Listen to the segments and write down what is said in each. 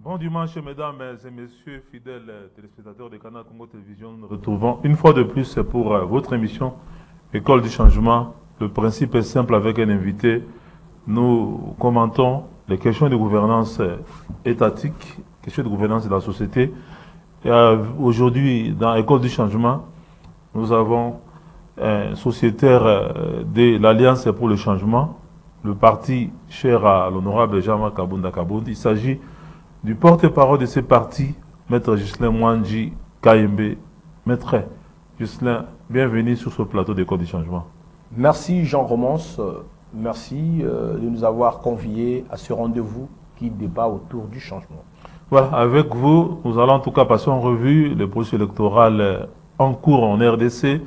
Bon dimanche, mesdames et messieurs, fidèles téléspectateurs de Canal Congo Télévision. Nous nous retrouvons une fois de plus pour votre émission École du Changement. Le principe est simple avec un invité. Nous commentons les questions de gouvernance étatique, questions de gouvernance de la société. Et aujourd'hui, dans École du Changement, nous avons un sociétaire de l'Alliance pour le Changement, le parti cher à l'honorable Jean-Marc Kabunda Kabound. Il s'agit du porte-parole de ce parti, Maître Ghislain Mwanji Kayembe. Maître Ghislain, bienvenue sur ce plateau d'École du Changement. Merci Jean Romance, merci de nous avoir conviés à ce rendez-vous qui débat autour du changement. Voilà, avec vous, nous allons en tout cas passer en revue le processus électoral en cours en RDC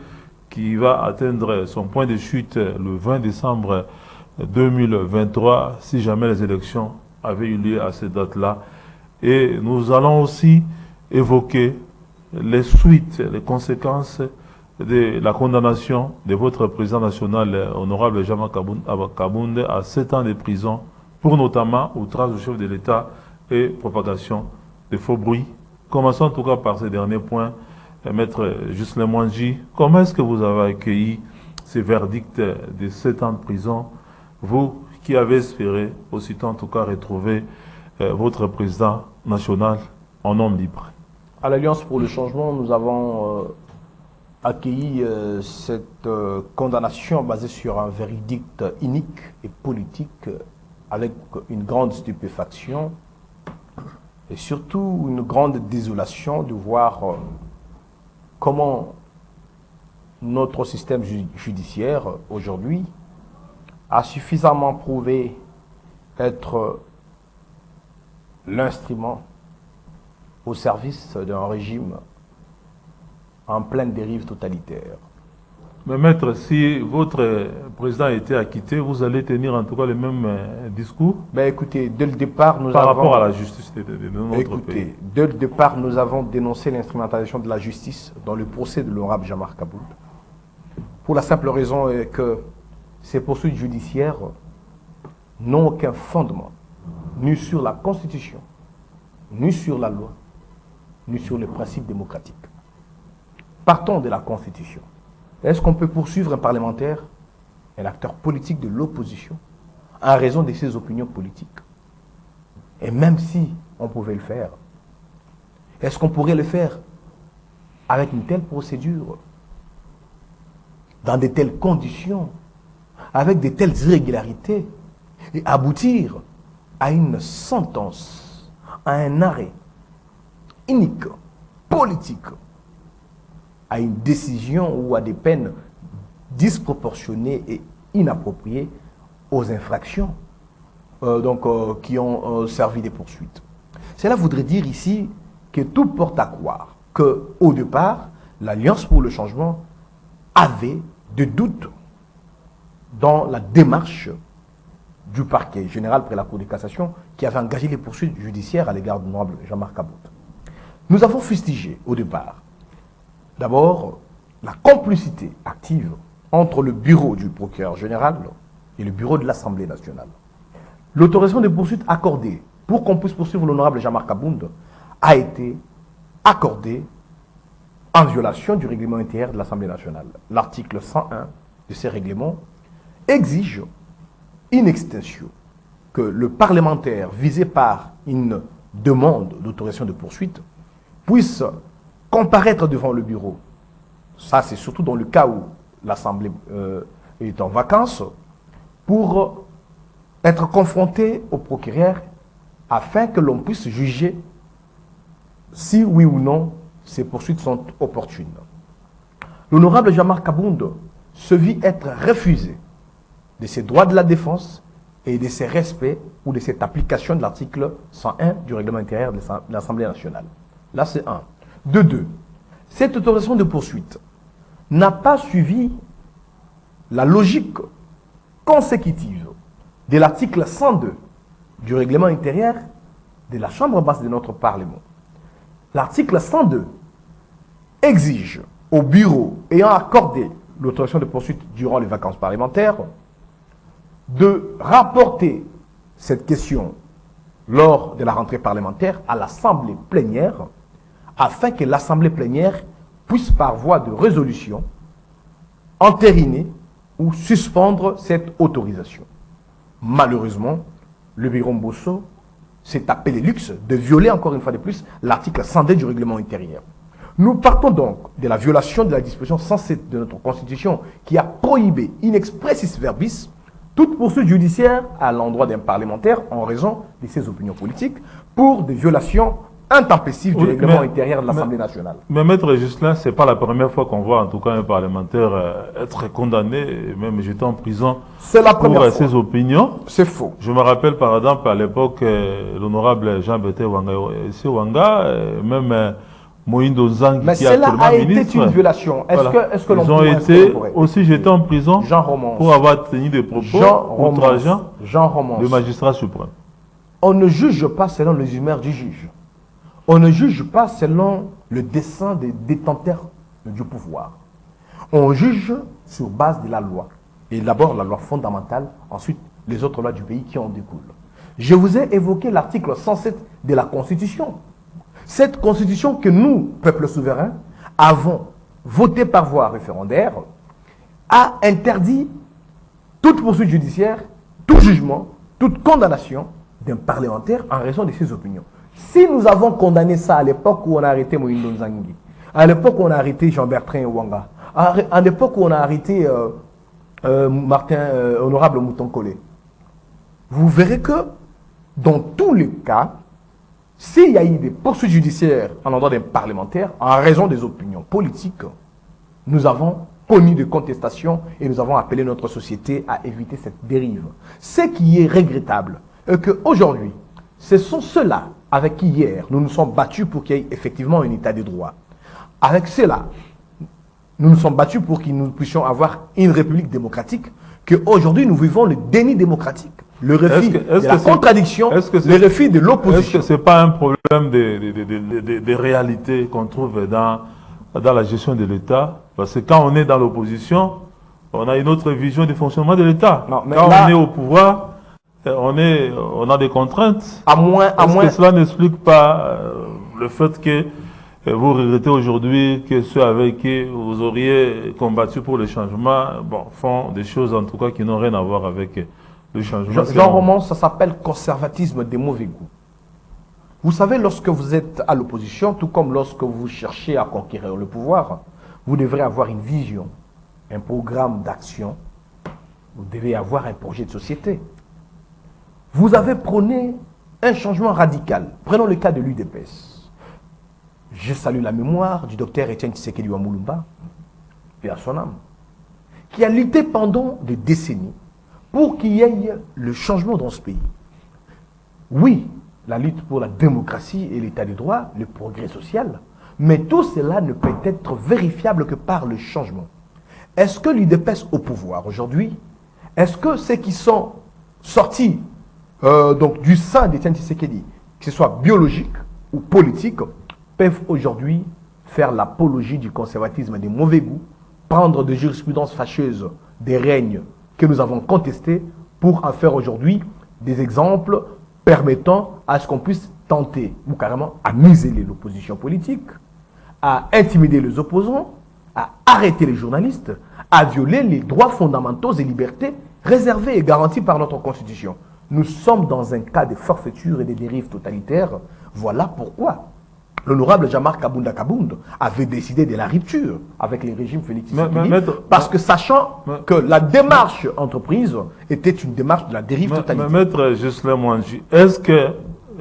qui va atteindre son point de chute le 20 décembre 2023 si jamais les élections avaient eu lieu à cette date-là. Et nous allons aussi évoquer les suites, les conséquences de la condamnation de votre président national, honorable Jean-Marc Kabound, à 7 ans de prison pour notamment outrage au chef de l'État et propagation de faux bruits. Commençons en tout cas par ces derniers points. Maître Ghislain Mwanji, comment est-ce que vous avez accueilli ces verdicts de 7 ans de prison, vous qui avez espéré aussitôt en tout cas retrouver votre président national en homme libre? À l'Alliance pour le changement, nous avons accueilli cette condamnation basée sur un verdict inique et politique avec une grande stupéfaction et surtout une grande désolation de voir comment notre système judiciaire aujourd'hui a suffisamment prouvé être l'instrument au service d'un régime en pleine dérive totalitaire. Mais maître, si votre président a été acquitté, vous allez tenir en tout cas le même discours? Ben écoutez, dès le départ, nous par avons... rapport à la justice de notre pays. Dès le départ, nous avons dénoncé l'instrumentalisation de la justice dans le procès de l'honorable Jean-Marc Kabound. Pour la simple raison que ces poursuites judiciaires n'ont aucun fondement, ni sur la Constitution, ni sur la loi, ni sur les principes démocratiques. Partons de la Constitution. Est-ce qu'on peut poursuivre un parlementaire, un acteur politique de l'opposition, en raison de ses opinions politiques? Et même si on pouvait le faire, est-ce qu'on pourrait le faire avec une telle procédure, dans de telles conditions, avec de telles irrégularités, et aboutir à une sentence, à un arrêt unique, politique, à une décision ou à des peines disproportionnées et inappropriées aux infractions qui ont servi des poursuites. Cela voudrait dire ici que tout porte à croire qu'au départ, l'Alliance pour le changement avait des doutes dans la démarche du parquet général près la Cour de cassation qui avait engagé les poursuites judiciaires à l'égard de l'honorable Jean-Marc Kabound. Nous avons fustigé au départ d'abord la complicité active entre le bureau du procureur général et le bureau de l'Assemblée nationale. L'autorisation de poursuite accordée pour qu'on puisse poursuivre l'honorable Jean-Marc Kabound a été accordée en violation du règlement intérieur de l'Assemblée nationale. L'article 101 de ces règlements exige in extenso que le parlementaire visé par une demande d'autorisation de poursuite puisse comparaître devant le bureau. Ça, c'est surtout dans le cas où l'Assemblée est en vacances, pour être confronté au procureur afin que l'on puisse juger si oui ou non ces poursuites sont opportunes. L'honorable Jean-Marc Kabound se vit être refusé de ses droits de la défense et de ses respects ou de cette application de l'article 101 du règlement intérieur de l'Assemblée nationale. Là, c'est un. De deux, cette autorisation de poursuite n'a pas suivi la logique consécutive de l'article 102 du règlement intérieur de la Chambre basse de notre Parlement. L'article 102 exige au bureau ayant accordé l'autorisation de poursuite durant les vacances parlementaires de rapporter cette question lors de la rentrée parlementaire à l'Assemblée plénière, afin que l'Assemblée plénière puisse par voie de résolution entériner ou suspendre cette autorisation. Malheureusement, le bureau Mbosso s'est tapé les luxes de violer encore une fois de plus l'article 102 du règlement intérieur. Nous partons donc de la violation de la disposition 107 de notre Constitution qui a prohibé in expressis verbis toute poursuite judiciaire à l'endroit d'un parlementaire en raison de ses opinions politiques pour des violations intempestives du règlement intérieur de l'Assemblée nationale. Mais Maître Ghislain, ce n'est pas la première fois qu'on voit en tout cas un parlementaire être condamné et même jeté en prison pour ses opinions. C'est faux. Je me rappelle par exemple à l'époque l'honorable Jean-Bertin Wanga, même Moïndo Zang, mais qui est actuellement ministre. Mais cela a été une violation. Est-ce que ils ont été aussi jetés en prison pour avoir tenu des propos outrageants de magistrat suprême. On ne juge pas selon les humeurs du juge. On ne juge pas selon le dessein des détenteurs du pouvoir. On juge sur base de la loi. Et d'abord la loi fondamentale, ensuite les autres lois du pays qui en découlent. Je vous ai évoqué l'article 107 de la Constitution. Cette Constitution que nous, peuple souverain, avons votée par voie référendaire, a interdit toute poursuite judiciaire, tout jugement, toute condamnation d'un parlementaire en raison de ses opinions. Si nous avons condamné ça à l'époque où on a arrêté Moïndo Nzangi, à l'époque où on a arrêté Jean-Bertrand Wanga, à l'époque où on a arrêté Honorable Moutonkole, vous verrez que dans tous les cas, s'il y a eu des poursuites judiciaires en endroit d'un parlementaire, en raison des opinions politiques, nous avons connu des contestations et nous avons appelé notre société à éviter cette dérive. Ce qui est regrettable est qu'aujourd'hui, ce sont ceux-là avec qui hier nous nous sommes battus pour qu'il y ait effectivement un état de droit. Avec ceux-là, nous nous sommes battus pour que nous puissions avoir une république démocratique, qu'aujourd'hui nous vivons le déni démocratique. Le refus de la contradiction, le refus de l'opposition. Est-ce que ce n'est pas un problème de réalité qu'on trouve dans la gestion de l'État? Parce que quand on est dans l'opposition, on a une autre vision du fonctionnement de l'État. Quand on est au pouvoir, on a des contraintes. Est-ce que cela n'explique pas le fait que vous regrettez aujourd'hui que ceux avec qui vous auriez combattu pour le changement font des choses en tout cas qui n'ont rien à voir avec le changement? Jean Roman, ça s'appelle conservatisme des mauvais goûts. Vous savez, lorsque vous êtes à l'opposition, tout comme lorsque vous cherchez à conquérir le pouvoir, vous devrez avoir une vision, un programme d'action, vous devez avoir un projet de société. Vous avez prôné un changement radical. Prenons le cas de l'UDPS. Je salue la mémoire du docteur Etienne Tshisekedi Wamulumba, paix à son âme, qui a lutté pendant des décennies pour qu'il y ait le changement dans ce pays. Oui, la lutte pour la démocratie et l'état de droit, le progrès social, mais tout cela ne peut être vérifiable que par le changement. Est-ce que l'UDPS au pouvoir aujourd'hui, est-ce que ceux qui sont sortis donc du sein d'Etienne Tshisekedi, que ce soit biologique ou politique, peuvent aujourd'hui faire l'apologie du conservatisme et des mauvais goûts, prendre des jurisprudences fâcheuses des règnes que nous avons contestés pour en faire aujourd'hui des exemples permettant à ce qu'on puisse tenter ou carrément à museler l'opposition politique, à intimider les opposants, à arrêter les journalistes, à violer les droits fondamentaux et libertés réservés et garantis par notre Constitution. Nous sommes dans un cas de forfaiture et de dérives totalitaires. Voilà pourquoi l'honorable Jean-Marc Kabunda Kabound avait décidé de la rupture avec les régimes Félix Tshisekedi, parce que sachant que la démarche entreprise était une démarche de la dérive totalitaire. Maître Ghislain Mwangi, est-ce que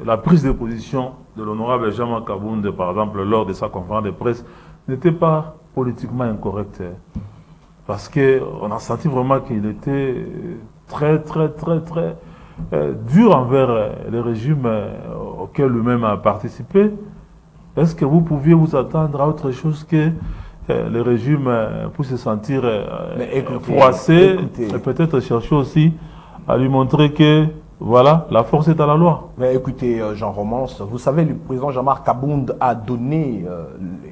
la prise de position de l'honorable Jean-Marc Kabound, par exemple, lors de sa conférence de presse, n'était pas politiquement incorrecte? Parce qu'on a senti vraiment qu'il était très dur envers les régimes auxquels lui-même a participé. Est-ce que vous pouviez vous attendre à autre chose que les régimes pour se sentir froissés et peut-être chercher aussi à lui montrer que voilà, la force est à la loi? Mais écoutez, Jean Romance, vous savez, le président Jean-Marc Kabound a donné,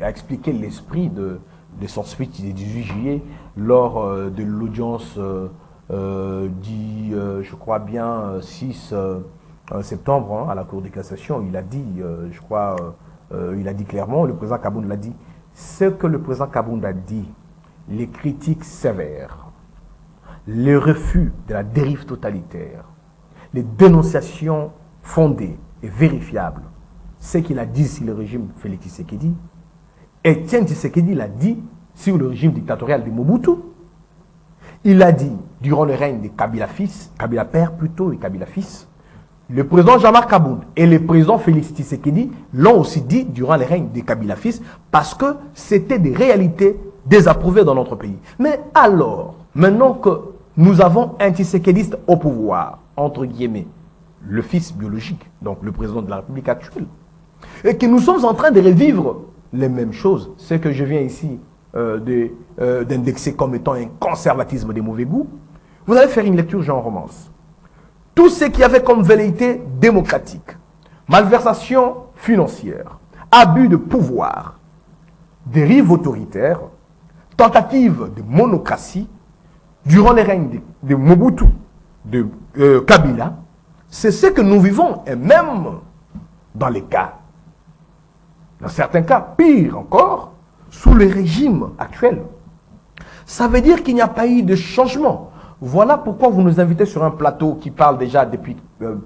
a expliqué l'esprit de son speech du 18 juillet lors de l'audience je crois bien, 6 en septembre, hein, à la Cour de cassation, il a dit, je crois, il a dit clairement, le président Kabound l'a dit, ce que le président Kabound a dit, les critiques sévères, le refus de la dérive totalitaire, les dénonciations fondées et vérifiables, ce qu'il a dit sur le régime Félix Tshisekedi, Etienne Tshisekedi l'a dit sur le régime dictatorial de Mobutu. Il a dit, durant le règne de Kabila fils, Kabila père plutôt et Kabila fils, le président Jean-Marc Kabound et le président Félix Tshisekedi l'ont aussi dit durant le règne de Kabila fils, parce que c'était des réalités désapprouvées dans notre pays. Mais alors, maintenant que nous avons un Tshisekediste au pouvoir, entre guillemets, le fils biologique, donc le président de la République actuelle, et que nous sommes en train de revivre les mêmes choses, ce que je viens ici d'indexer comme étant un conservatisme de mauvais goût, vous allez faire une lecture genre romance. Tout ce qui avait comme velléité démocratique, malversation financière, abus de pouvoir, dérive autoritaire, tentative de monocratie, durant les règnes de Mobutu, de Kabila, c'est ce que nous vivons, et même dans les cas, dans certains cas, pire encore, sous le régime actuel. Ça veut dire qu'il n'y a pas eu de changement. Voilà pourquoi vous nous invitez sur un plateau qui parle déjà depuis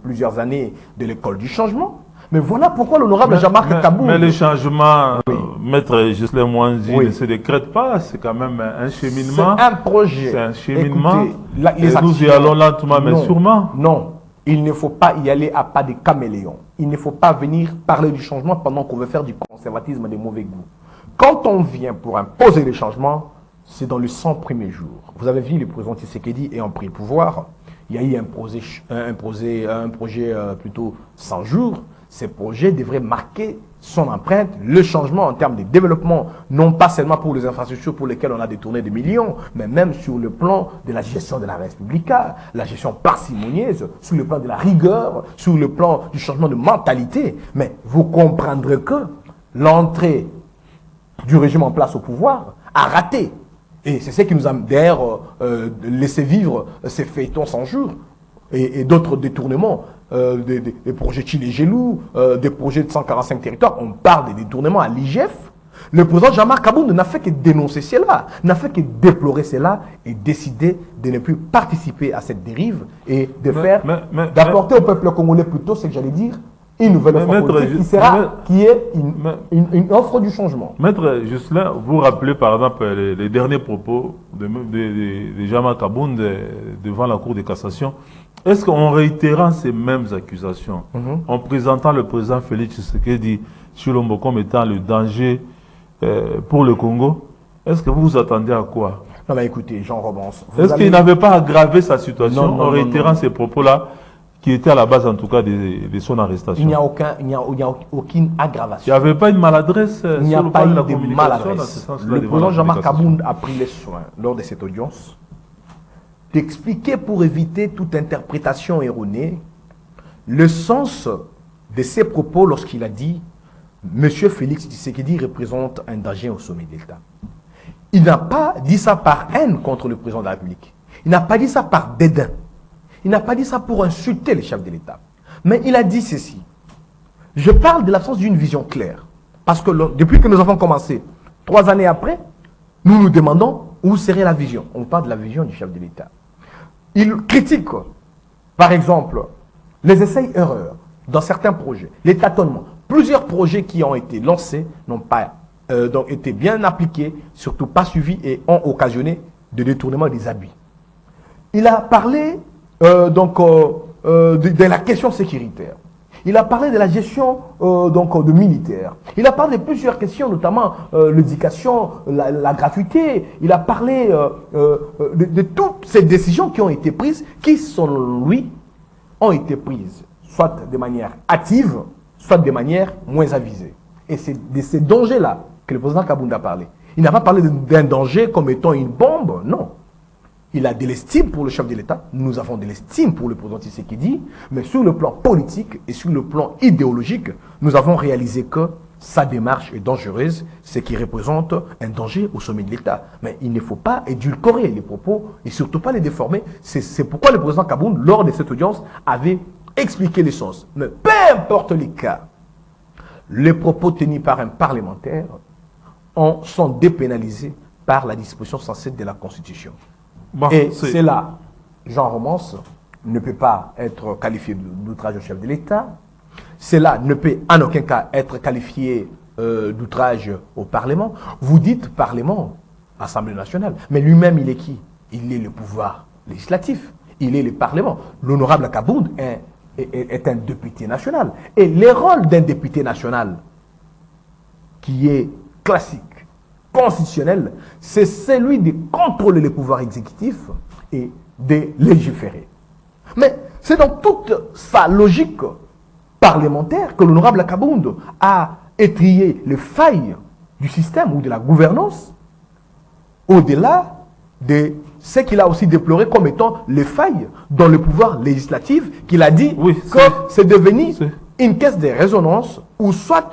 plusieurs années de l'école du changement. Mais voilà pourquoi l'honorable Jean-Marc Kabound... Mais les changements, oui. Maître Ghislain Mwanzi, oui, ne se décrètent pas, c'est quand même un cheminement. C'est un projet. C'est un cheminement. Écoutez, et nous y allons lentement, mais sûrement. Non, il ne faut pas y aller à pas de caméléon. Il ne faut pas venir parler du changement pendant qu'on veut faire du conservatisme de mauvais goût. Quand on vient pour imposer les changements, c'est dans les 100 premiers jours. Vous avez vu, le président Tshisekedi ayant pris le pouvoir, il y a eu un projet plutôt 100 jours. Ces projets devraient marquer son empreinte, le changement en termes de développement, non pas seulement pour les infrastructures pour lesquelles on a détourné des millions, mais même sur le plan de la gestion de la Respublica, la gestion parcimonieuse, sur le plan de la rigueur, sur le plan du changement de mentalité. Mais vous comprendrez que l'entrée du régime en place au pouvoir a raté. Et c'est ce qui nous a d'ailleurs laissé vivre ces feuilletons 100 jours et d'autres détournements. Des projets Chile-Gelou, des projets de 145 territoires. On parle des détournements à l'IGF. Le président Jean-Marc Kabound n'a fait que dénoncer cela, n'a fait que déplorer cela et décider de ne plus participer à cette dérive et de d'apporter au peuple congolais plutôt ce que j'allais dire, une nouvelle offre politique qui est une offre du changement. Maître Ghislain, vous rappelez par exemple les derniers propos de Jean-Marc Kabound devant la Cour de cassation. Est-ce qu'en réitérant ces mêmes accusations, en présentant le président Félix Tshisekedi Tshilombo comme étant le danger pour le Congo, est-ce que vous vous attendez à quoi? Non mais écoutez, Jean Romance... Est-ce qu'il n'avait pas aggravé sa situation en réitérant ces propos-là qui étaient à la base en tout cas de son arrestation? Il n'y a aucune aggravation. Il n'y avait pas une maladresse il n'y a pas eu de maladresse. Le président Jean-Marc Kabound a pris les soins lors de cette audience d'expliquer pour éviter toute interprétation erronée le sens de ses propos lorsqu'il a dit « Monsieur Félix Tshisekedi représente un danger au sommet de l'État ». Il n'a pas dit ça par haine contre le président de la République. Il n'a pas dit ça par dédain. Il n'a pas dit ça pour insulter le chef de l'État. Mais il a dit ceci. Je parle de l'absence d'une vision claire. Parce que depuis que nous avons commencé, 3 années après, nous nous demandons où serait la vision. On parle de la vision du chef de l'État. Il critique, par exemple, les essais-erreurs dans certains projets, les tâtonnements. Plusieurs projets qui ont été lancés n'ont pas été bien appliqués, surtout pas suivis et ont occasionné des détournements et des abus. Il a parlé de la question sécuritaire. Il a parlé de la gestion de militaires. Il a parlé de plusieurs questions, notamment l'éducation, la gratuité. Il a parlé de toutes ces décisions qui ont été prises, qui, selon lui, ont été prises, soit de manière hâtive, soit de manière moins avisée. Et c'est de ces dangers-là que le président Kabound a parlé. Il n'a pas parlé d'un danger comme étant une bombe, non. Il a de l'estime pour le chef de l'État, nous avons de l'estime pour le président Tshisekedi, mais sur le plan politique et sur le plan idéologique, nous avons réalisé que sa démarche est dangereuse, ce qui représente un danger au sommet de l'État. Mais il ne faut pas édulcorer les propos et surtout pas les déformer. C'est pourquoi le président Kabound, lors de cette audience, avait expliquer les sens. Mais peu importe les cas, les propos tenus par un parlementaire sont dépénalisés par la disposition 107 de la Constitution. Bon, et c'est là, Jean Romance ne peut pas être qualifié d'outrage au chef de l'État. Cela ne peut en aucun cas être qualifié d'outrage au Parlement. Vous dites Parlement, Assemblée nationale, mais lui-même il est qui? Il est le pouvoir législatif, il est le Parlement. L'honorable Kabound est un député national. Et le rôle d'un député national, qui est classique, constitutionnel, c'est celui de contrôler le pouvoir exécutif et de légiférer. Mais c'est dans toute sa logique parlementaire que l'honorable Kabound a étrillé les failles du système ou de la gouvernance, au-delà de ce qu'il a aussi déploré comme étant les failles dans le pouvoir législatif, qu'il a dit que c'est devenu une caisse de résonance, ou soit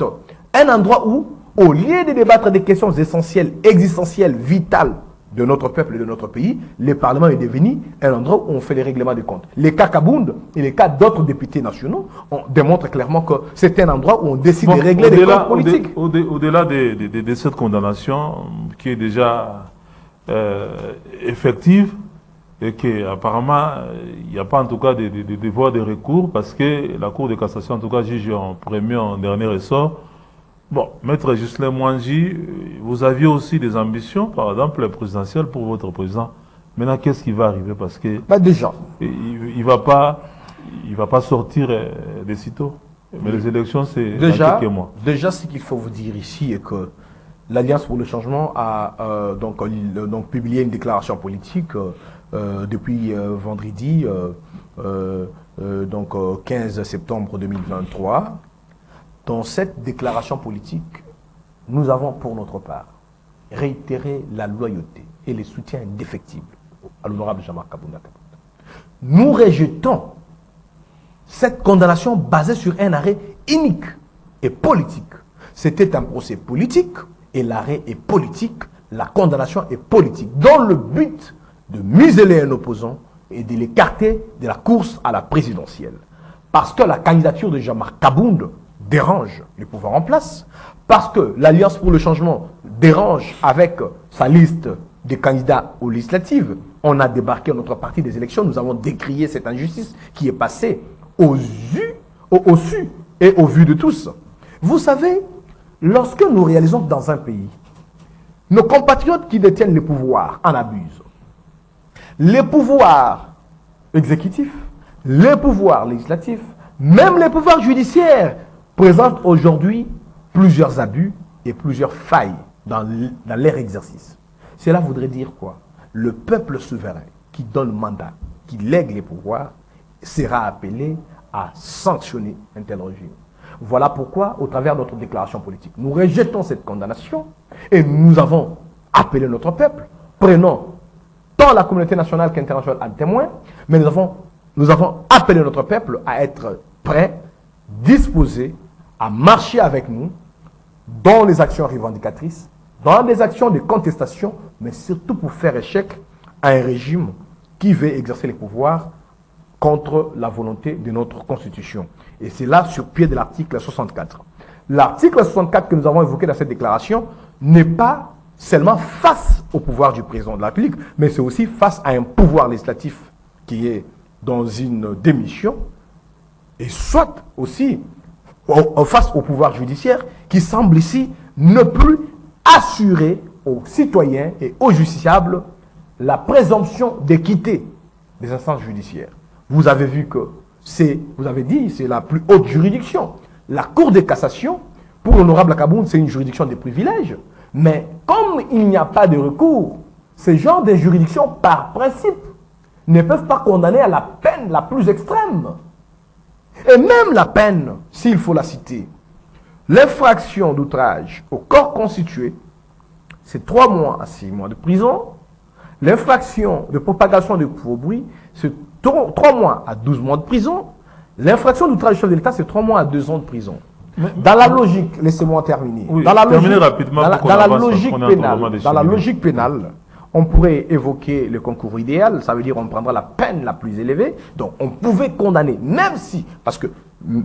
un endroit où, au lieu de débattre des questions essentielles, existentielles, vitales de notre peuple et de notre pays, le Parlement est devenu un endroit où on fait les règlements des comptes. Les cas Kabound et les cas d'autres députés nationaux démontrent clairement que c'est un endroit où on décide de régler des comptes politiques. Au-delà de cette condamnation qui est déjà effective et qu'apparemment il n'y a pas en tout cas de voies de recours parce que la Cour de cassation en tout cas juge en premier, en dernier ressort. Bon, Maître Ghislain Mwangi, vous aviez aussi des ambitions, par exemple présidentielles pour votre président. Maintenant, qu'est-ce qui va arriver? Parce que déjà, il va pas sortir des sitôt. Mais les élections, c'est dans quelques mois. Déjà, ce qu'il faut vous dire ici est que l'Alliance pour le changement a donc publié une déclaration politique depuis vendredi, 15 septembre 2023. Dans cette déclaration politique, nous avons pour notre part réitéré la loyauté et le soutien indéfectible à l'honorable Jean-Marc Kabound. Nous rejetons cette condamnation basée sur un arrêt unique et politique. C'était un procès politique et l'arrêt est politique, la condamnation est politique, dans le but de museler un opposant et de l'écarter de la course à la présidentielle. Parce que la candidature de Jean-Marc Kabound dérange le pouvoir en place, parce que l'Alliance pour le changement dérange avec sa liste de candidats aux législatives. On a débarqué notre parti des élections, nous avons décrié cette injustice qui est passée au su et au vu de tous. Vous savez, lorsque nous réalisons que dans un pays, nos compatriotes qui détiennent le pouvoir en abusent, les pouvoirs exécutifs, les pouvoirs législatifs, même les pouvoirs judiciaires présentent aujourd'hui plusieurs abus et plusieurs failles dans leur exercice. Cela voudrait dire quoi? Le peuple souverain qui donne mandat, qui lègue les pouvoirs, sera appelé à sanctionner un tel régime. Voilà pourquoi, au travers de notre déclaration politique, nous rejetons cette condamnation et nous avons appelé notre peuple, prenons tant la communauté nationale qu'internationale à témoin, mais nous avons appelé notre peuple à être prêt, disposé à marcher avec nous dans les actions revendicatrices, dans les actions de contestation, mais surtout pour faire échec à un régime qui veut exercer les pouvoirs contre la volonté de notre Constitution. Et c'est là sur pied de l'article 64. L'article 64 que nous avons évoqué dans cette déclaration n'est pas seulement face au pouvoir du président de la République, mais c'est aussi face à un pouvoir législatif qui est dans une démission, et soit aussi face au pouvoir judiciaire qui semble ici ne plus assurer aux citoyens et aux justiciables la présomption d'équité des instances judiciaires. Vous avez vu que c'est la plus haute juridiction. La Cour de cassation, pour l'honorable Kabound, c'est une juridiction de privilèges. Mais comme il n'y a pas de recours, ces genres de juridictions, par principe, ne peuvent pas condamner à la peine la plus extrême. Et même la peine, s'il faut la citer, l'infraction d'outrage au corps constitué, c'est 3 mois à 6 mois de prison. L'infraction de propagation de faux bruit, c'est 3 mois à 12 mois de prison. L'infraction d'outrage au chef de l'État, c'est 3 mois à 2 ans de prison. Dans la logique, laissez-moi terminer. Oui, dans la terminez rapidement dans la logique pénale, On pourrait évoquer le concours idéal, ça veut dire on prendra la peine la plus élevée. Donc on pouvait condamner, même si, parce que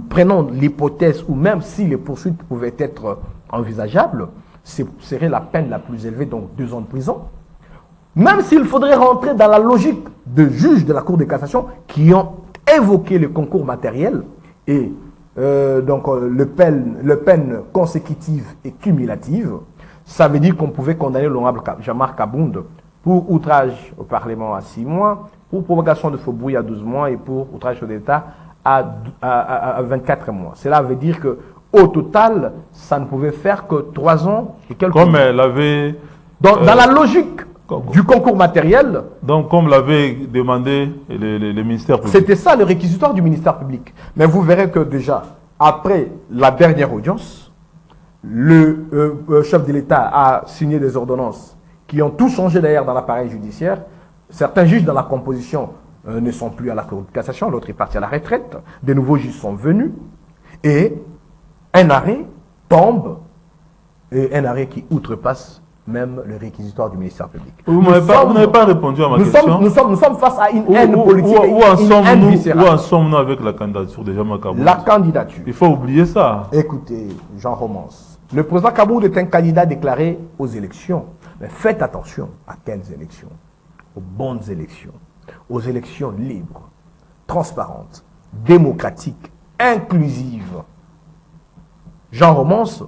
prenons l'hypothèse où même si les poursuites pouvaient être envisageables, ce serait la peine la plus élevée, donc 2 ans de prison. Même s'il faudrait rentrer dans la logique de juges de la Cour de cassation qui ont évoqué le concours matériel et donc le peine consécutive et cumulative, ça veut dire qu'on pouvait condamner l'honorable Jean-Marc Kabound pour outrage au Parlement à 6 mois, pour provocation de faux bruit à 12 mois et pour outrage au d'État à 24 mois. Cela veut dire qu'au total, ça ne pouvait faire que 3 ans et quelques mois. Comme elle avait... Dans la logique du concours matériel... Donc, comme l'avait demandé le ministère public. C'était ça le réquisitoire du ministère public. Mais vous verrez que déjà, après la dernière audience, le chef de l'État a signé des ordonnances qui ont tout changé d'ailleurs dans l'appareil judiciaire. Certains juges dans la composition ne sont plus à la Cour de cassation, l'autre est parti à la retraite. De nouveaux juges sont venus et un arrêt tombe, et un arrêt qui outrepasse même le réquisitoire du ministère public. Vous n'avez pas répondu à ma question. Nous sommes face à une haine politique, où en viscérale. sommes-nous avec la candidature de Jean-Marc Kabound? La candidature. Il faut oublier ça. Écoutez, Jean Romance, le président Kabound est un candidat déclaré aux élections. Mais faites attention à quelles élections? Aux bonnes élections. Aux élections libres, transparentes, démocratiques, inclusives. Jean Romance,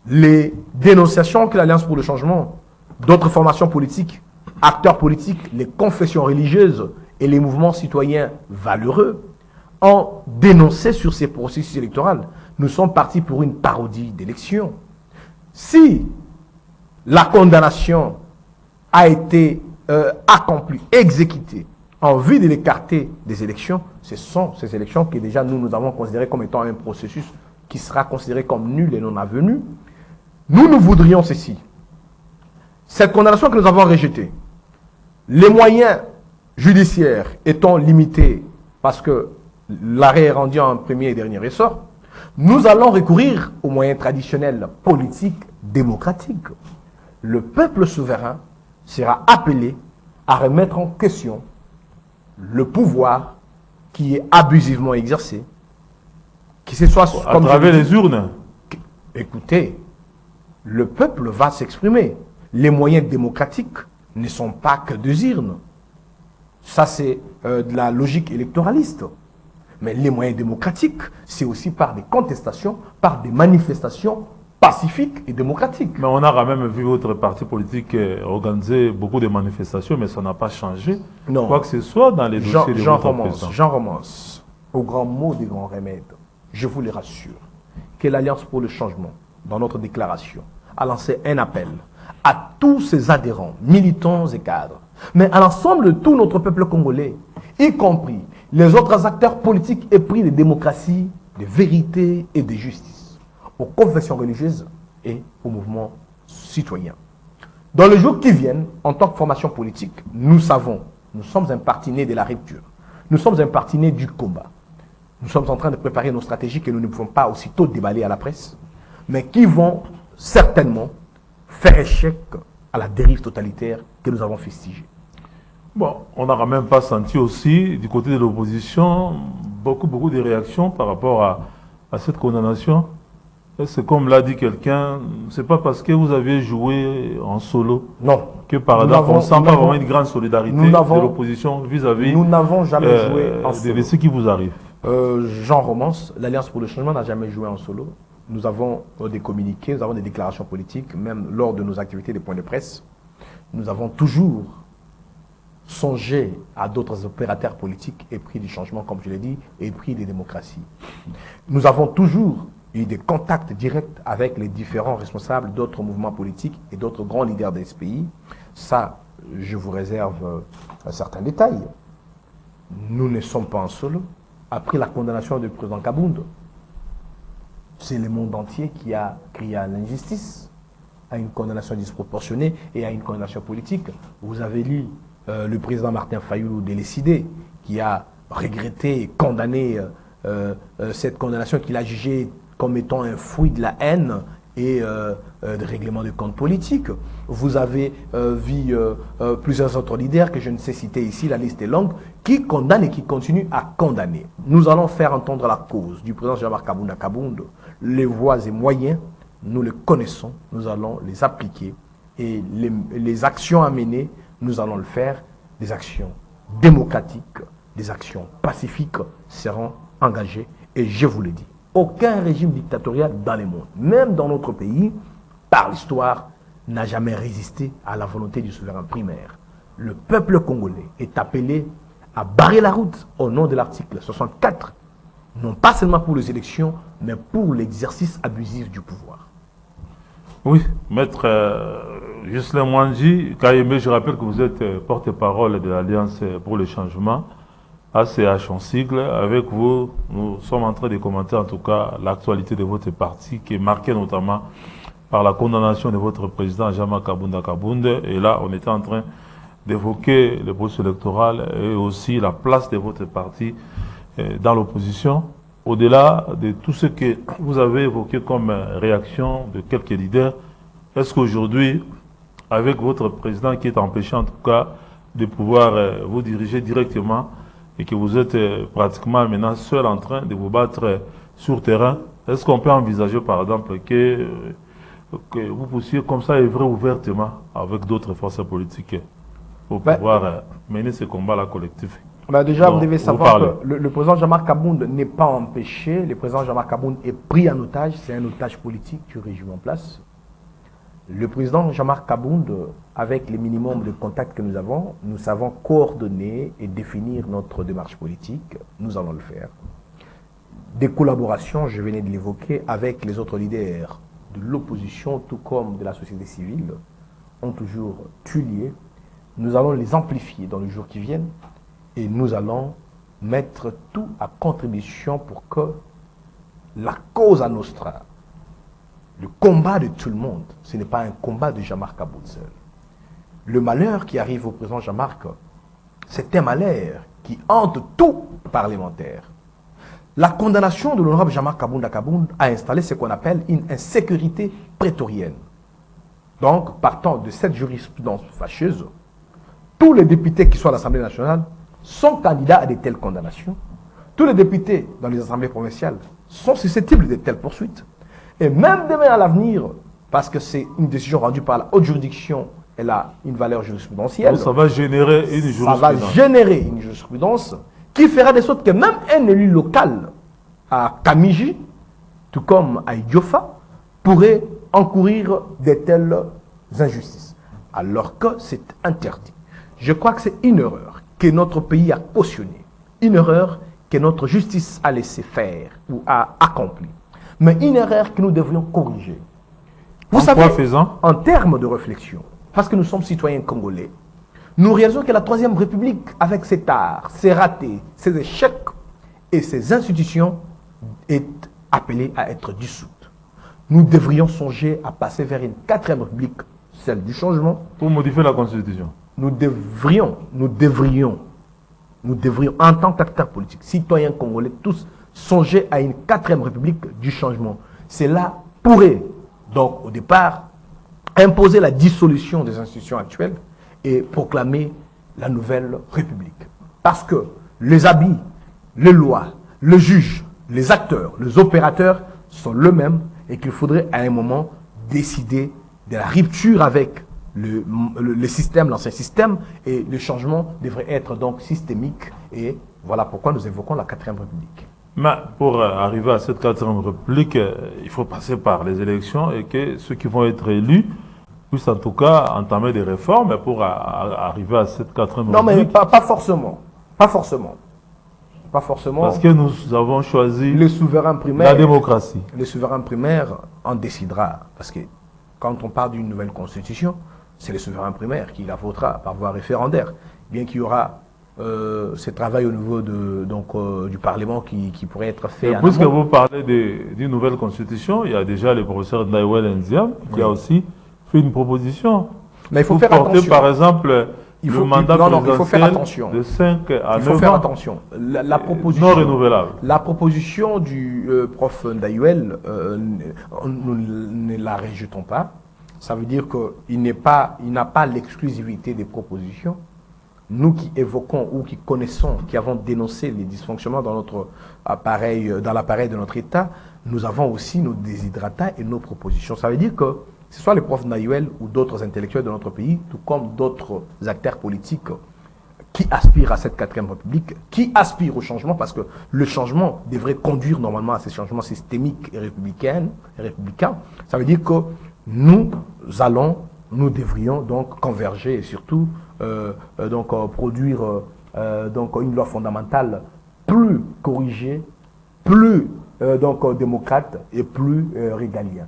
les dénonciations que l'Alliance pour le changement, d'autres formations politiques, acteurs politiques, les confessions religieuses et les mouvements citoyens valeureux ont dénoncé sur ces processus électoraux. Nous sommes partis pour une parodie d'élection. Si la condamnation a été accomplie, exécutée, en vue de l'écarter des élections, ce sont ces élections que déjà nous avons considérées comme étant un processus qui sera considéré comme nul et non avenu. Nous voudrions ceci. Cette condamnation que nous avons rejetée, les moyens judiciaires étant limités parce que l'arrêt est rendu en premier et dernier ressort, nous allons recourir aux moyens traditionnels politiques démocratiques. Le peuple souverain sera appelé à remettre en question le pouvoir qui est abusivement exercé, qui se soit à travers les urnes. Écoutez, le peuple va s'exprimer. Les moyens démocratiques ne sont pas que des urnes. Ça, c'est de la logique électoraliste. Mais les moyens démocratiques, c'est aussi par des contestations, par des manifestations pacifiques et démocratiques. Mais on a quand même vu votre parti politique organiser beaucoup de manifestations, mais ça n'a pas changé. Non. Quoi que ce soit dans les dossiers de votre président. Jean Romance, au grand mot des grands remèdes, je vous le rassure, que l'Alliance pour le changement, dans notre déclaration, a lancé un appel à tous ses adhérents, militants et cadres, mais à l'ensemble de tout notre peuple congolais, y compris les autres acteurs politiques épris de démocratie, de vérité et de justice, aux confessions religieuses et aux mouvements citoyens. Dans les jours qui viennent, en tant que formation politique, nous savons, nous sommes un parti né de la rupture, nous sommes un parti né du combat. Nous sommes en train de préparer nos stratégies que nous ne pouvons pas aussitôt déballer à la presse, mais qui vont certainement faire échec à la dérive totalitaire que nous avons fustigée. Bon, on n'a quand même pas senti aussi, du côté de l'opposition, beaucoup de réactions par rapport à cette condamnation. C'est comme l'a dit quelqu'un, c'est pas parce que vous avez joué en solo que par exemple on ne sent pas vraiment une grande solidarité de l'opposition vis-à-vis nous n'avons jamais joué en solo. De ce qui vous arrive. Jean Romance, l'Alliance pour le changement n'a jamais joué en solo. Nous avons des communiqués, nous avons des déclarations politiques, même lors de nos activités de points de presse. Nous avons toujours songé à d'autres opérateurs politiques épris du changement, comme je l'ai dit, épris des démocraties. Nous avons toujours eu des contacts directs avec les différents responsables d'autres mouvements politiques et d'autres grands leaders de ce pays. Ça, je vous réserve certains détails. Nous ne sommes pas en solo. Après la condamnation du président Kabound, c'est le monde entier qui a crié à l'injustice, à une condamnation disproportionnée et à une condamnation politique. Vous avez lu le président Martin Fayulu de l'ECD qui a regretté et condamné cette condamnation qu'il a jugée comme étant un fruit de la haine et de règlement de comptes politiques. Vous avez vu plusieurs autres leaders que je ne sais citer ici, la liste est longue, qui condamnent et qui continuent à condamner. Nous allons faire entendre la cause du président Jean-Marc Kabounda Kabound. Les voies et moyens, nous les connaissons, nous allons les appliquer. Et les actions à mener, nous allons le faire. Des actions démocratiques, des actions pacifiques seront engagées. Et je vous le dis, aucun régime dictatorial dans le monde, même dans notre pays, par l'histoire, n'a jamais résisté à la volonté du souverain primaire. Le peuple congolais est appelé à barrer la route au nom de l'article 64, non pas seulement pour les élections, mais pour l'exercice abusif du pouvoir. Oui, maître Ghislain Mwangi, Kayembe, je rappelle que vous êtes porte-parole de l'Alliance pour le changement, ACH en sigle. Avec vous, nous sommes en train de commenter en tout cas l'actualité de votre parti qui est marquée notamment par la condamnation de votre président Jean-Marc Kabounda Kabound. Et là, on était en train d'évoquer le processus électoral et aussi la place de votre parti dans l'opposition. Au-delà de tout ce que vous avez évoqué comme réaction de quelques leaders, est-ce qu'aujourd'hui, avec votre président qui est empêché en tout cas de pouvoir vous diriger directement et que vous êtes pratiquement maintenant seul en train de vous battre sur terrain, est-ce qu'on peut envisager par exemple que vous puissiez comme ça œuvrer ouvertement avec d'autres forces politiques pour pouvoir mener ce combat-là collectif? Déjà, vous devez savoir que le président Jean-Marc Kabound n'est pas empêché. Le président Jean-Marc Kabound est pris en otage. C'est un otage politique du régime en place. Le président Jean-Marc Kabound, avec les minimums de contacts que nous avons, nous savons coordonner et définir notre démarche politique. Nous allons le faire. Des collaborations, je venais de l'évoquer, avec les autres leaders de l'opposition, tout comme de la société civile, ont toujours eu lieu. Nous allons les amplifier dans les jours qui viennent. Et nous allons mettre tout à contribution pour que la cause à Nostra, le combat de tout le monde, ce n'est pas un combat de Jean-Marc Kabound seul. Le malheur qui arrive au président Jean-Marc, c'est un malheur qui hante tout parlementaire. La condamnation de l'honorable Jean-Marc Kabounda Kabound a installé ce qu'on appelle une insécurité prétorienne. Donc, partant de cette jurisprudence fâcheuse, tous les députés qui sont à l'Assemblée nationale sont candidats à de telles condamnations. Tous les députés dans les assemblées provinciales sont susceptibles de telles poursuites. Et même demain à l'avenir, parce que c'est une décision rendue par la haute juridiction, elle a une valeur jurisprudentielle. Donc ça va générer une jurisprudence. Ça va générer une jurisprudence qui fera de sorte que même un élu local à Kamiji, tout comme à Idiofa, pourrait encourir de telles injustices. Alors que c'est interdit. Je crois que c'est une erreur que notre pays a cautionné, une erreur que notre justice a laissé faire ou a accompli, mais une erreur que nous devrions corriger. Vous savez, en termes de réflexion, parce que nous sommes citoyens congolais, nous réalisons que la Troisième République, avec ses tares, ses ratés, ses échecs et ses institutions, est appelée à être dissoute. Nous devrions songer à passer vers une Quatrième République, celle du changement. Pour modifier la Constitution. Nous devrions, en tant qu'acteurs politiques, citoyens congolais, tous songer à une Quatrième République du changement. Cela pourrait, donc, au départ, imposer la dissolution des institutions actuelles et proclamer la nouvelle République. Parce que les habits, les lois, le juge, les acteurs, les opérateurs sont les mêmes et qu'il faudrait à un moment décider de la rupture avec le système, l'ancien système, et le changement devrait être donc systémique. Et voilà pourquoi nous évoquons la Quatrième République. Mais pour arriver à cette Quatrième République, il faut passer par les élections et que ceux qui vont être élus puissent en tout cas entamer des réformes pour arriver à cette Quatrième République. Non, mais pas forcément. Pas forcément. Pas forcément. Parce que nous avons choisi le souverain primaire, la démocratie. Le souverain primaire en décidera. Parce que quand on parle d'une nouvelle constitution, c'est le souverain primaire qui la votera par voie référendaire. Bien qu'il y aura ce travail au niveau du Parlement qui pourrait être fait. Puisque vous parlez d'une nouvelle constitution, il y a déjà le professeur Ndaiwel Nziam qui a aussi fait une proposition. Mais il faut faire attention. Par exemple, le mandat il faut faire attention. De 5 à 9 ans. Il faut faire attention. La proposition, non renouvelable. La proposition du prof Ndayuel, nous ne la rejetons pas. Ça veut dire qu'il n'a pas l'exclusivité des propositions. Nous qui évoquons ou qui connaissons, qui avons dénoncé les dysfonctionnements dans notre appareil, dans l'appareil de notre État, nous avons aussi nos déshydratants et nos propositions. Ça veut dire que ce soit les profs Ndayuel ou d'autres intellectuels de notre pays, tout comme d'autres acteurs politiques qui aspirent à cette 4e République, qui aspirent au changement, parce que le changement devrait conduire normalement à ces changements systémiques et républicains. Ça veut dire que nous devrions donc converger et surtout produire une loi fondamentale plus corrigée, plus démocrate et plus régalien.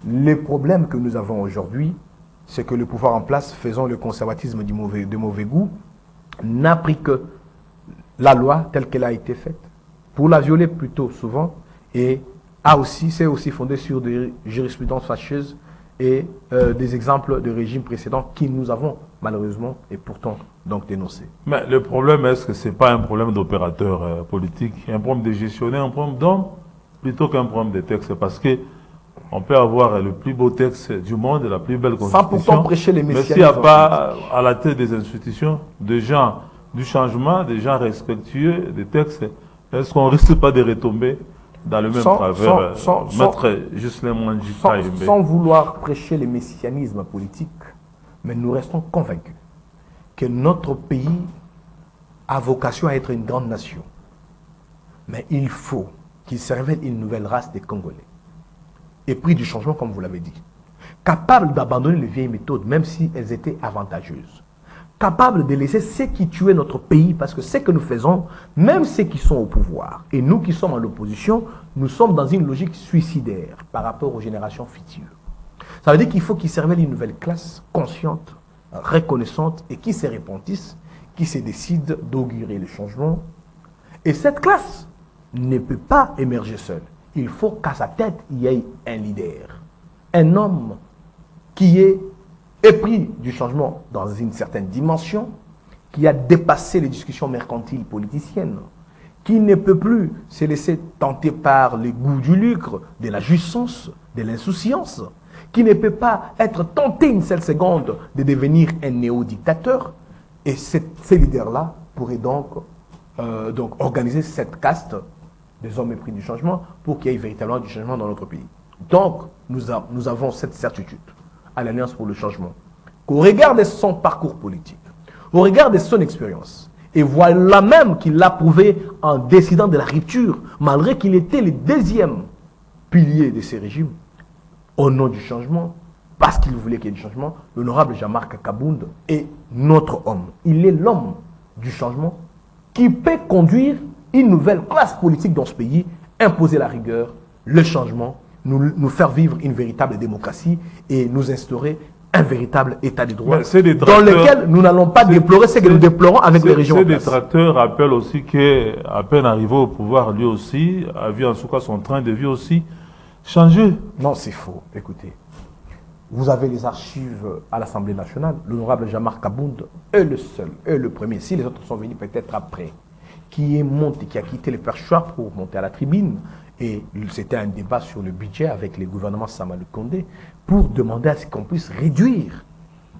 Les problèmes que nous avons aujourd'hui, c'est que le pouvoir en place, faisant le conservatisme de mauvais goût, n'a pris que la loi telle qu'elle a été faite, pour la violer plutôt souvent, et s'est aussi fondé sur des jurisprudences fâcheuses et des exemples de régimes précédents qui nous avons malheureusement et pourtant donc dénoncés. Mais le problème, est-ce que ce n'est pas un problème d'opérateur politique, un problème de gestionnaire, un problème d'homme, plutôt qu'un problème de texte? Parce que on peut avoir le plus beau texte du monde, la plus belle constitution. Sans pourtant prêcher les messianismes. Mais s'il n'y a pas à la tête des institutions des gens du changement, des gens respectueux des textes, est-ce qu'on ne risque pas de retomber dans le même travers? Maître Ghislain Mwandji-Kayembe. Sans vouloir prêcher les messianismes politiques, mais nous restons convaincus que notre pays a vocation à être une grande nation. Mais il faut qu'il se révèle une nouvelle race des Congolais. Épris du changement, comme vous l'avez dit. Capables d'abandonner les vieilles méthodes, même si elles étaient avantageuses. Capables de laisser ceux qui tuaient notre pays, parce que ce que nous faisons, même ceux qui sont au pouvoir, et nous qui sommes en opposition, nous sommes dans une logique suicidaire par rapport aux générations futures. Ça veut dire qu'il faut qu'ils se révèlent une nouvelle classe consciente, reconnaissante, et qui se répentisse, qui se décide d'augurer le changement. Et cette classe ne peut pas émerger seule. Il faut qu'à sa tête, il y ait un leader. Un homme qui est épris du changement dans une certaine dimension, qui a dépassé les discussions mercantiles politiciennes, qui ne peut plus se laisser tenter par les goûts du lucre, de la jouissance, de l'insouciance, qui ne peut pas être tenté une seule seconde de devenir un néo-dictateur. Et ces leaders-là pourraient donc organiser cette caste des hommes épris du changement pour qu'il y ait véritablement du changement dans notre pays. Donc, nous avons cette certitude à l'Alliance pour le changement, qu'au regard de son parcours politique, au regard de son expérience, et voilà même qu'il l'a prouvé en décidant de la rupture, malgré qu'il était le deuxième pilier de ces régimes, au nom du changement, parce qu'il voulait qu'il y ait du changement, l'honorable Jean-Marc Kabound est notre homme. Il est l'homme du changement qui peut conduire une nouvelle classe politique dans ce pays, imposer la rigueur, le changement, nous faire vivre une véritable démocratie et nous instaurer un véritable état de droit dans lequel nous n'allons pas déplorer ce que nous déplorons avec les régions. Ces détracteurs rappellent aussi qu'à peine arrivé au pouvoir, lui aussi a vu en tout cas son train de vie aussi changer. Non, c'est faux. Écoutez, vous avez les archives à l'Assemblée nationale. L'honorable Jean-Marc Kabound est le seul, est le premier. Si les autres sont venus peut-être après, qui est monté, qui a quitté le perchoir pour monter à la tribune. Et c'était un débat sur le budget avec les gouvernements Samalou Condé pour demander à ce qu'on puisse réduire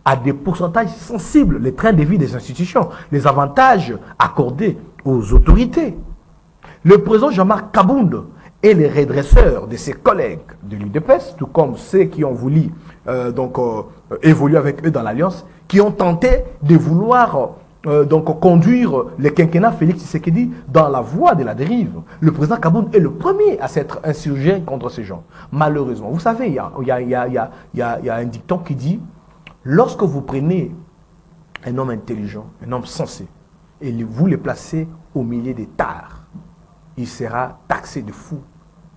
à des pourcentages sensibles les trains de vie des institutions, les avantages accordés aux autorités. Le président Jean-Marc Kabound et les redresseurs de ses collègues de l'UDPS, tout comme ceux qui ont voulu évoluer avec eux dans l'Alliance, qui ont tenté de vouloir conduire le quinquennat Félix Tshisekedi dans la voie de la dérive. Le président Kabound est le premier à s'être insurgé contre ces gens. Malheureusement, vous savez, il y a un dicton qui dit, lorsque vous prenez un homme intelligent, un homme sensé, et vous le placez au milieu des tares, il sera taxé de fou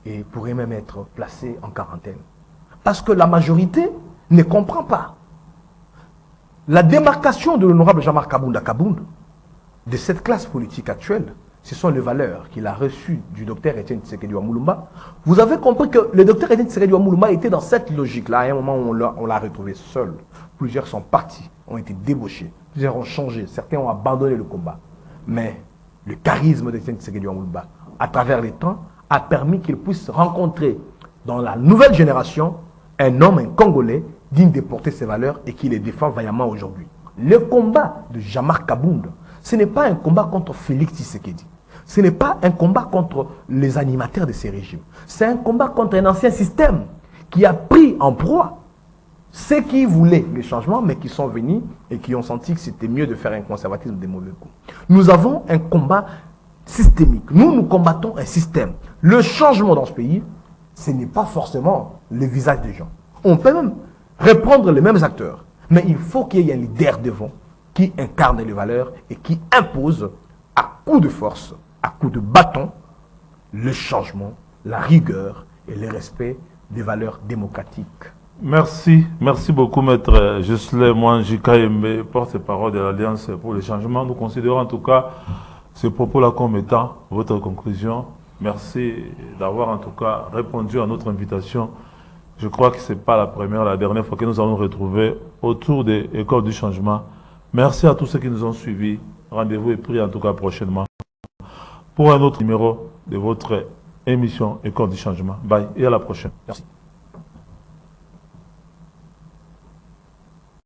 et pourrait même être placé en quarantaine. Parce que la majorité ne comprend pas. La démarcation de l'honorable Jean-Marc Kabound à Kabound, de cette classe politique actuelle, ce sont les valeurs qu'il a reçues du docteur Etienne Tshisekedi Moulumba. Vous avez compris que le docteur Etienne Tshisekedi Moulumba était dans cette logique-là. À un moment où on l'a retrouvé seul. Plusieurs sont partis, ont été débauchés. Plusieurs ont changé. Certains ont abandonné le combat. Mais le charisme d'Etienne Tshisekedi Moulumba, à travers les temps, a permis qu'il puisse rencontrer dans la nouvelle génération un homme, un Congolais, digne de porter ses valeurs et qui les défend vaillamment aujourd'hui. Le combat de Jean-Marc Kabound, ce n'est pas un combat contre Félix Tshisekedi. Ce n'est pas un combat contre les animateurs de ces régimes. C'est un combat contre un ancien système qui a pris en proie ceux qui voulaient le changement, mais qui sont venus et qui ont senti que c'était mieux de faire un conservatisme des mauvais coups. Nous avons un combat systémique. Nous combattons un système. Le changement dans ce pays, ce n'est pas forcément le visage des gens. On peut même reprendre les mêmes acteurs, mais il faut qu'il y ait un leader devant qui incarne les valeurs et qui impose à coup de force, à coup de bâton, le changement, la rigueur et le respect des valeurs démocratiques. Merci beaucoup, maître Jocelyn Mwangi Kayembe, porte-parole de l'Alliance pour le changement. Nous considérons en tout cas ce propos-là comme étant votre conclusion. Merci d'avoir en tout cas répondu à notre invitation. Je crois que ce n'est pas la première, la dernière fois que nous allons nous retrouver autour des écoles du changement. Merci à tous ceux qui nous ont suivis. Rendez-vous est pris en tout cas prochainement pour un autre numéro de votre émission École du changement. Bye et à la prochaine. Merci.